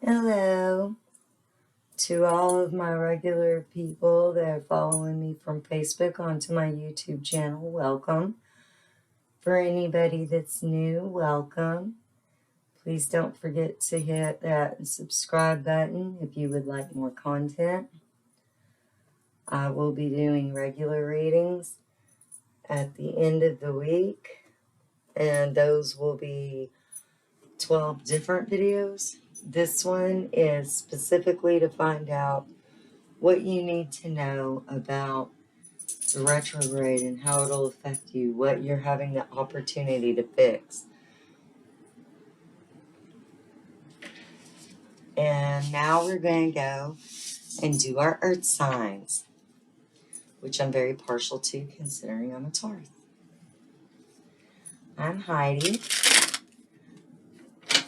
Hello to all of my regular people that are following me from Facebook onto my YouTube channel. Welcome. For anybody that's new, welcome. Please don't forget to hit that subscribe button if you would like more content. I will be doing regular readings at the end of the week, and those will be 12 different videos. This one is specifically to find out what you need to know about the retrograde and how it'll affect you, what you're having the opportunity to fix. And now we're going to go and do our earth signs, which I'm very partial to considering I'm a Taurus. I'm Heidi.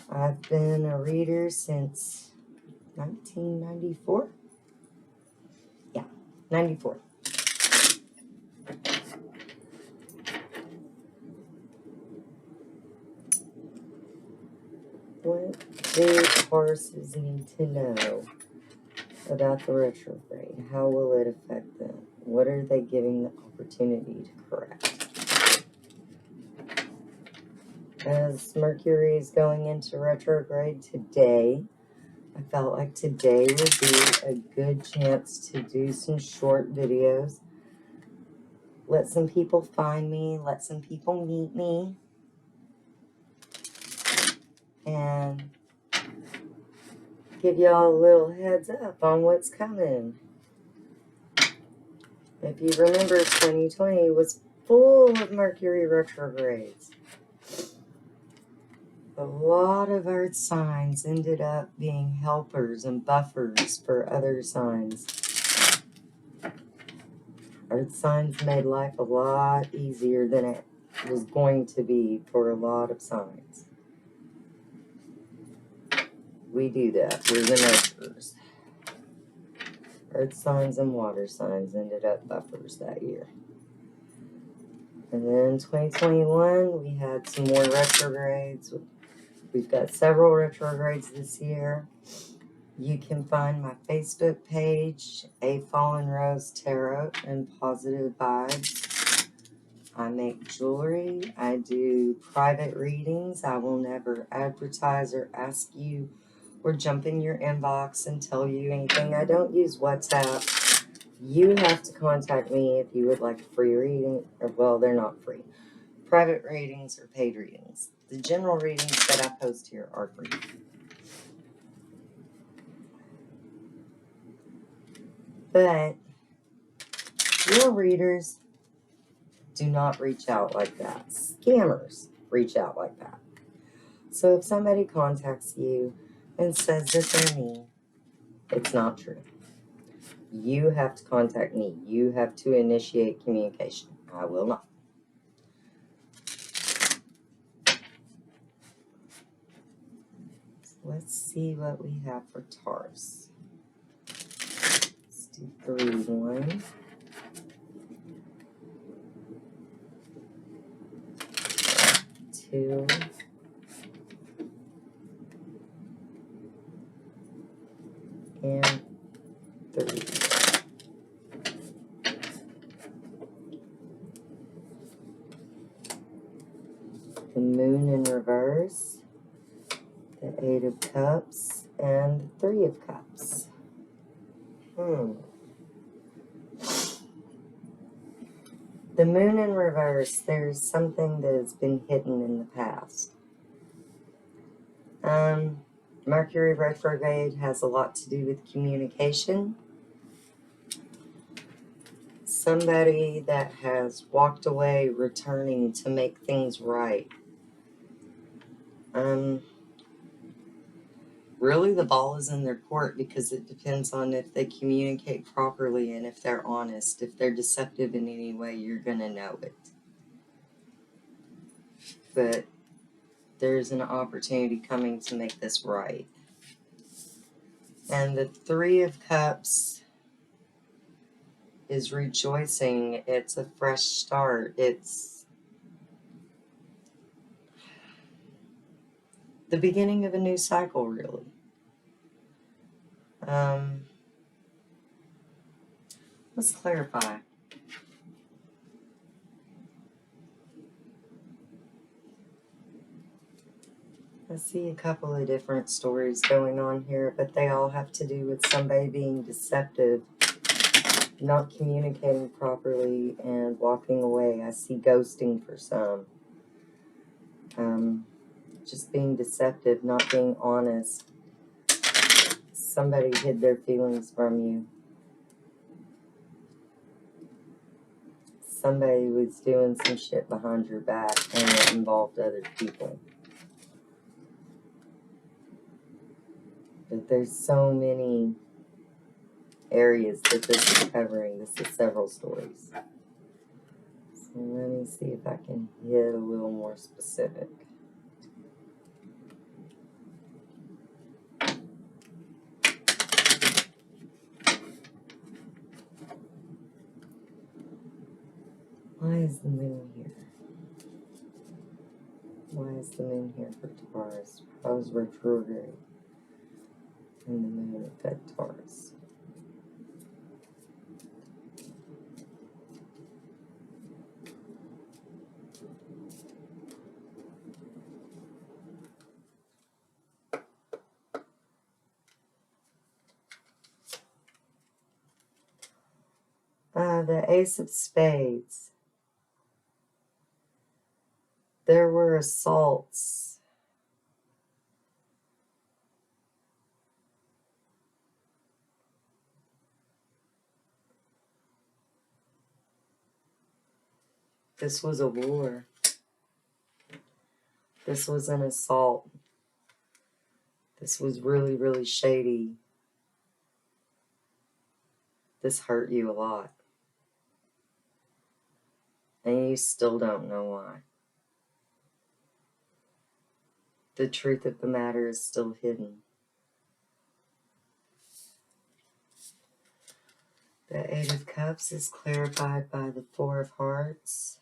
I've been a reader since 1994. Yeah, 94. What do Tauruses need to know about the retrograde? How will it affect them? What are they giving the opportunity to correct? As Mercury is going into retrograde today, I felt like today would be a good chance to do some short videos. Let some people find me, let some people meet me, and give y'all a little heads up on what's coming. If you remember, 2020 was full of Mercury retrogrades. A lot of earth signs ended up being helpers and buffers for other signs. Earth signs made life a lot easier than it was going to be for a lot of signs. We do that. We're the nurturers. Earth signs and water signs ended up buffers that year. And then 2021, we had some more retrogrades. We've got several retrogrades this year. You can find my Facebook page, A Fallen Rose Tarot and Positive Vibes. I make jewelry. I do private readings. I will never advertise or ask you or jump in your inbox and tell you anything. I don't use WhatsApp. You have to contact me if you would like a free reading. Or, well, they're not free. Private readings or paid readings. The general readings that I post here are free. But real readers do not reach out like that. Scammers reach out like that. So if somebody contacts you and says that they're me, it's not true. You have to contact me. You have to initiate communication. I will not. Let's see what we have for Taurus. Let's do 3, 1. 2. And 3. The Moon in reverse. The 8 of Cups and the 3 of Cups. The Moon in reverse, there's something that has been hidden in the past. Mercury retrograde has a lot to do with communication. Somebody that has walked away returning to make things right. Really, the ball is in their court because it depends on if they communicate properly and if they're honest. If they're deceptive in any way, you're going to know it. But there's an opportunity coming to make this right. And the 3 of Cups is rejoicing. It's a fresh start. It's the beginning of a new cycle, really. Let's clarify. I see a couple of different stories going on here, but they all have to do with somebody being deceptive, not communicating properly, and walking away. I see ghosting for some. Just being deceptive, not being honest. Somebody hid their feelings from you. Somebody was doing some shit behind your back and it involved other people. But there's so many areas that this is covering. This is several stories. So let me see if I can get a little more specific. Why is the moon here? Why is the moon here for Taurus? How is retrograde and the moon affect Taurus? The Ace of Spades. There were assaults. This was a war. This was an assault. This was really, really shady. This hurt you a lot. And you still don't know why. The truth of the matter is still hidden. The Eight of Cups is clarified by the Four of Hearts.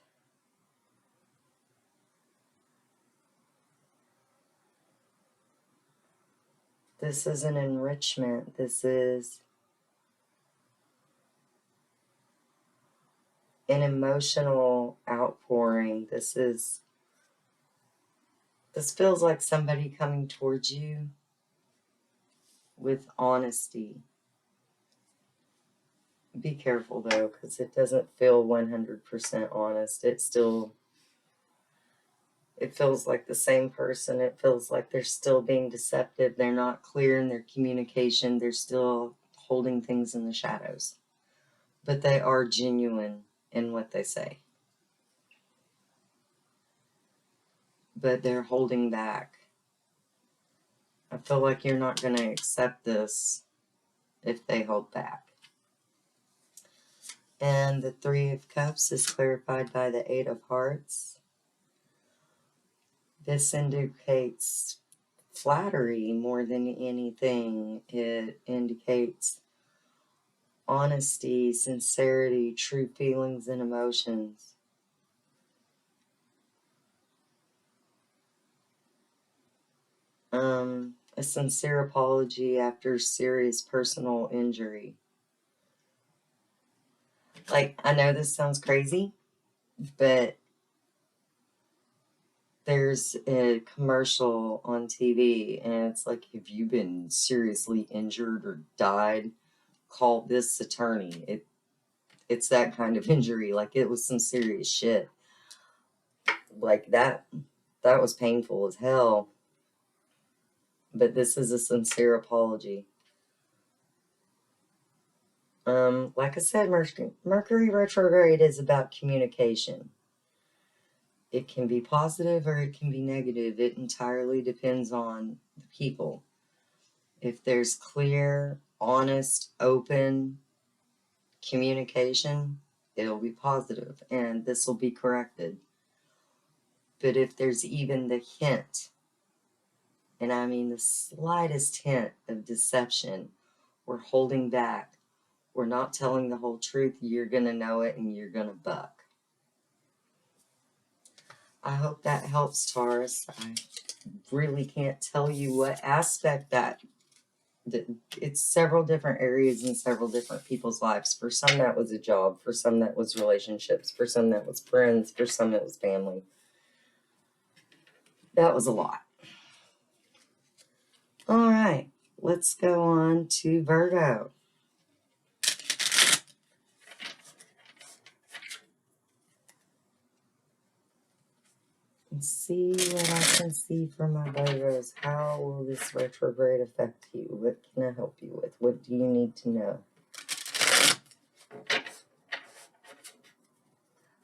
This is an enrichment. This is an emotional outpouring. This feels like somebody coming towards you with honesty. Be careful though, because it doesn't feel 100% honest. It feels like the same person. It feels like they're still being deceptive. They're not clear in their communication. They're still holding things in the shadows. But they are genuine in what they say. But they're holding back. I feel like you're not going to accept this if they hold back. And the Three of Cups is clarified by the Eight of Hearts. This indicates flattery more than anything. It indicates honesty, sincerity, true feelings and emotions. A sincere apology after serious personal injury. Like, I know this sounds crazy, but there's a commercial on TV, and it's like, if you've been seriously injured or died, call this attorney. It's that kind of injury. Like, it was some serious shit. Like, that was painful as hell. But this is a sincere apology. Like I said, Mercury retrograde is about communication. It can be positive or it can be negative. It entirely depends on the people. If there's clear, honest, open communication, it'll be positive and this will be corrected. But if there's even the hint, and I mean the slightest hint of deception, we're holding back, we're not telling the whole truth, you're going to know it and you're going to buck. I hope that helps, Taurus. I really can't tell you what aspect that It's several different areas in several different people's lives. For some, that was a job. For some, that was relationships. For some, that was friends. For some, it was family. That was a lot. All right, let's go on to Virgo. Let's see what I can see for my Virgos. How will this retrograde affect you? What can I help you with? What do you need to know?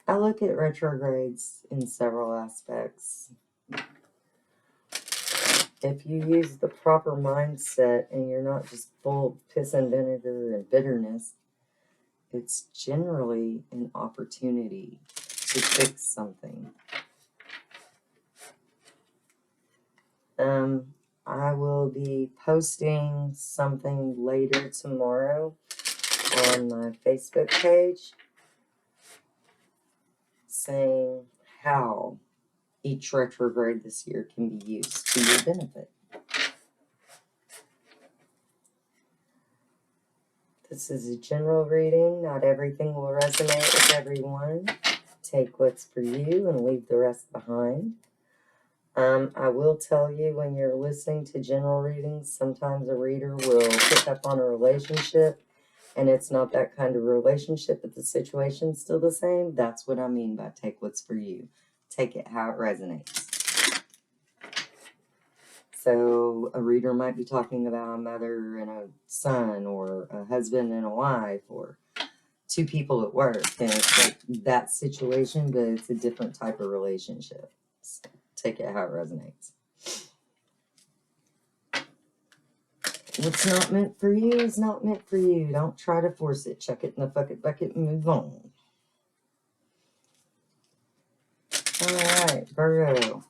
I look at retrogrades in several aspects. If you use the proper mindset and you're not just full of piss and vinegar and bitterness, it's generally an opportunity to fix something. I will be posting something later tomorrow on my Facebook page saying how each retrograde this year can be used to your benefit. This is a general reading. Not everything will resonate with everyone. Take what's for you and leave the rest behind. I will tell you, when you're listening to general readings, sometimes a reader will pick up on a relationship and it's not that kind of relationship, but the situation's still the same. That's what I mean by take what's for you. Take it how it resonates. So a reader might be talking about a mother and a son, or a husband and a wife, or two people at work. And it's like that situation, but it's a different type of relationship. So take it how it resonates. What's not meant for you is not meant for you. Don't try to force it. Chuck it in the bucket and move on. All right, Virgo.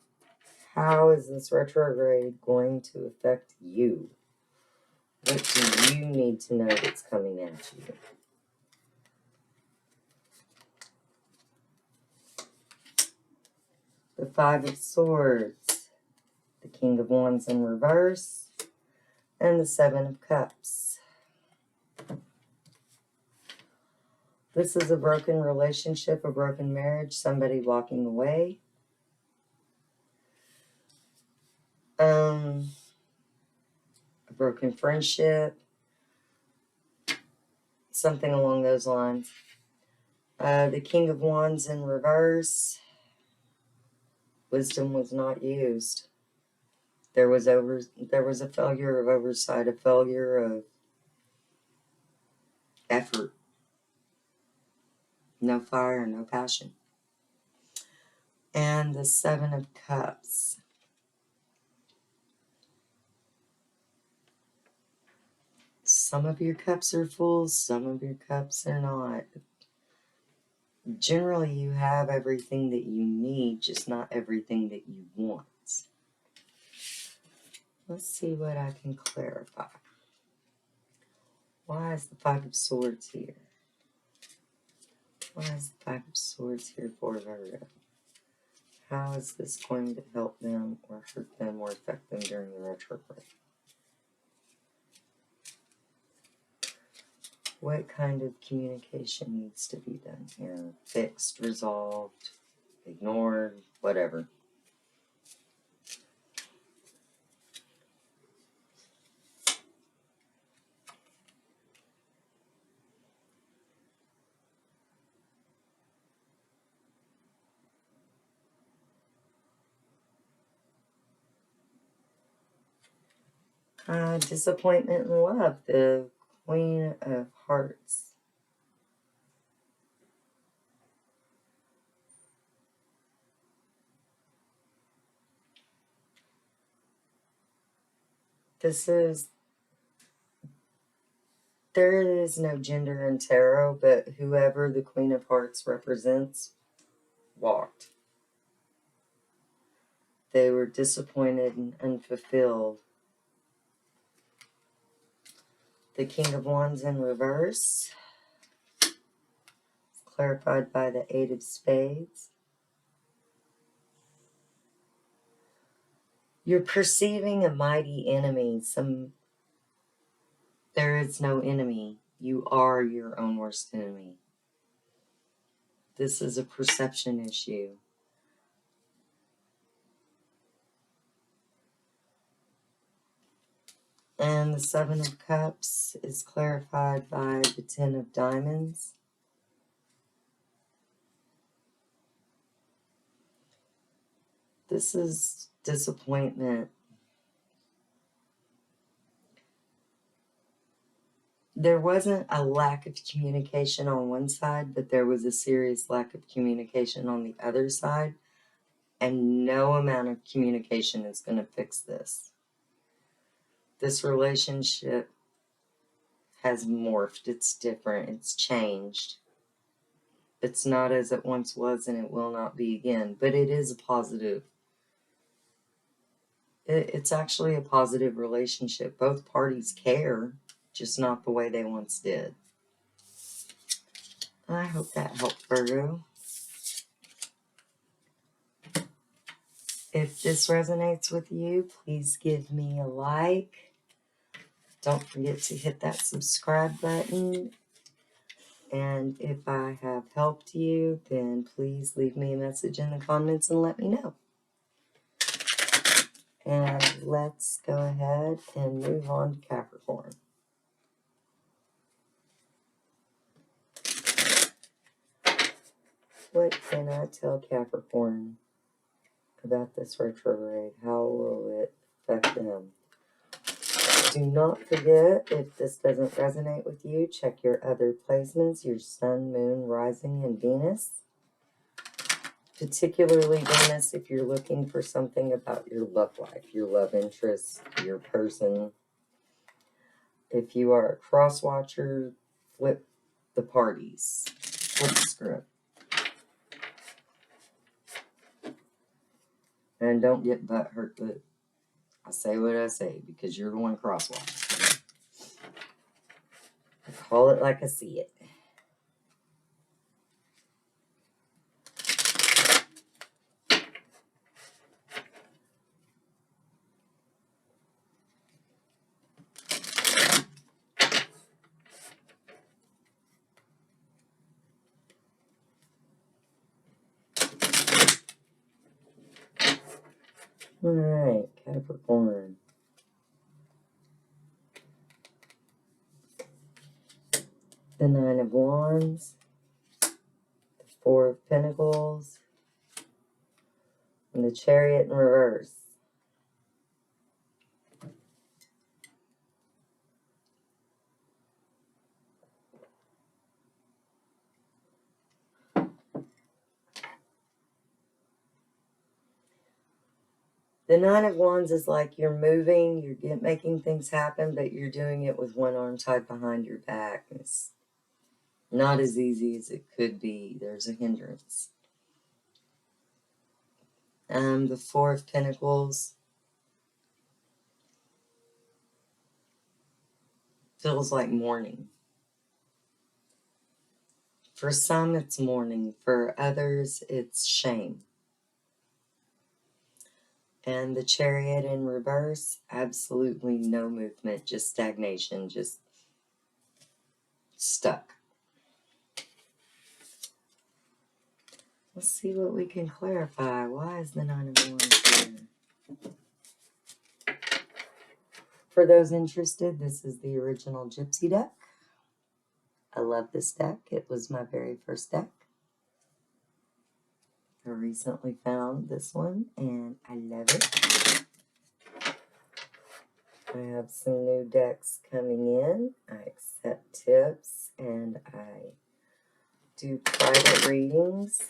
How is this retrograde going to affect you? What do you need to know that's coming at you? The Five of Swords, the King of Wands in reverse, and the Seven of Cups. This is a broken relationship, a broken marriage, somebody walking away. A broken friendship, something along those lines. The King of Wands in reverse, wisdom was not used. There was a failure of oversight, a failure of effort. No fire, no passion. And the Seven of Cups. Some of your cups are full, some of your cups are not. Generally, you have everything that you need, just not everything that you want. Let's see what I can clarify. Why is the Five of Swords here? Why is the Five of Swords here for Virgo? How is this going to help them or hurt them or affect them during the retrograde? What kind of communication needs to be done here? Fixed, resolved, ignored, whatever. Disappointment in love, the Queen of Hearts. There is no gender in tarot, but whoever the Queen of Hearts represents walked. They were disappointed and unfulfilled. The King of Wands in reverse, clarified by the Eight of Spades. You're perceiving a mighty enemy, There is no enemy. You are your own worst enemy. This is a perception issue. And the Seven of Cups is clarified by the Ten of Diamonds. This is disappointment. There wasn't a lack of communication on one side, but there was a serious lack of communication on the other side. And no amount of communication is going to fix this. This relationship has morphed. It's different. It's changed. It's not as it once was, and it will not be again. But it is a positive. It's actually a positive relationship. Both parties care, just not the way they once did. I hope that helped, Virgo. If this resonates with you, please give me a like. Don't forget to hit that subscribe button. And if I have helped you, then please leave me a message in the comments and let me know. And let's go ahead and move on to Capricorn. What can I tell Capricorn about this retrograde? How will it affect them? Do not forget, if this doesn't resonate with you, check your other placements, your Sun, Moon, Rising, and Venus. Particularly Venus if you're looking for something about your love life, your love interest, your person. If you are a cross-watcher, flip the parties. Flip the script. And don't get butthurt that I say what I say because you're the one cross-watching. I call it like I see it. Alright, Capricorn. The Nine of Wands. The Four of Pentacles. And the Chariot in reverse. The Nine of Wands is like you're moving, you're making things happen, but you're doing it with one arm tied behind your back. It's not as easy as it could be. There's a hindrance. The Four of Pentacles feels like mourning. For some, it's mourning. For others, it's shame. And the Chariot in reverse, absolutely no movement, just stagnation, just stuck. Let's see what we can clarify. Why is the Nine of Wands here? For those interested, this is the original Gypsy deck. I love this deck. It was my very first deck. I recently found this one, and I love it. I have some new decks coming in. I accept tips, and I do private readings.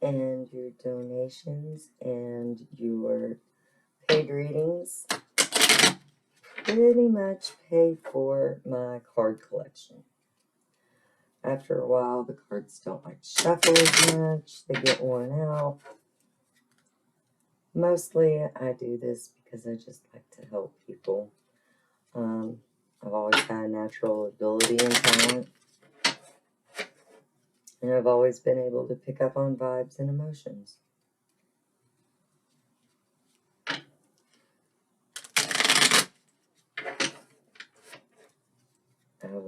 And your donations and your paid readings pretty much pay for my card collection. After a while, the cards don't like to shuffle as much. They get worn out. Mostly, I do this because I just like to help people. I've always had natural ability and talent. And I've always been able to pick up on vibes and emotions.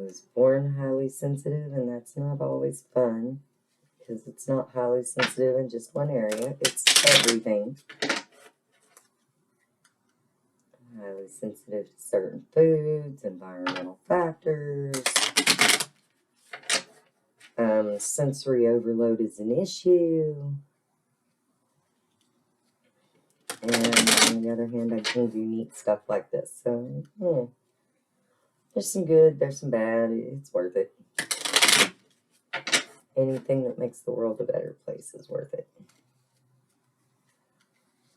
was born highly sensitive, and that's not always fun, because it's not highly sensitive in just one area. It's everything. Highly sensitive to certain foods, environmental factors. Sensory overload is an issue. And on the other hand, I can do neat stuff like this. So, there's some good, there's some bad. It's worth it. Anything that makes the world a better place is worth it.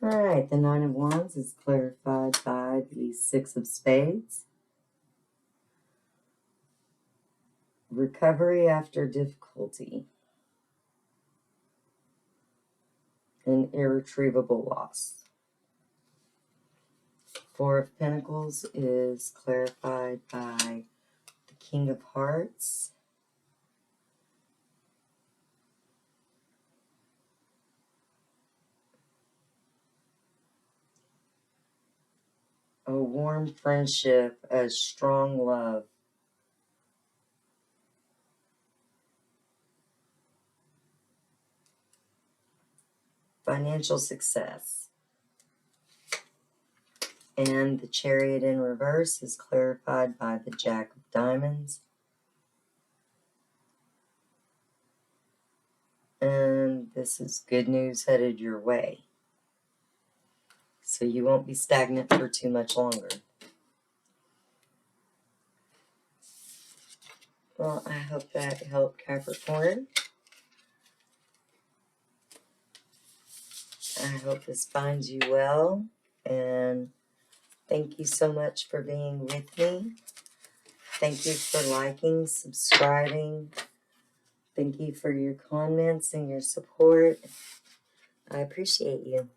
Alright, the Nine of Wands is clarified by the Six of Spades. Recovery after difficulty. An irretrievable loss. Four of Pentacles is clarified by the King of Hearts. A warm friendship, a strong love. Financial success. And the Chariot in reverse is clarified by the Jack of Diamonds. And this is good news headed your way. So you won't be stagnant for too much longer. Well, I hope that helped, Capricorn. I hope this finds you well. And thank you so much for being with me. Thank you for liking, subscribing. Thank you for your comments and your support. I appreciate you.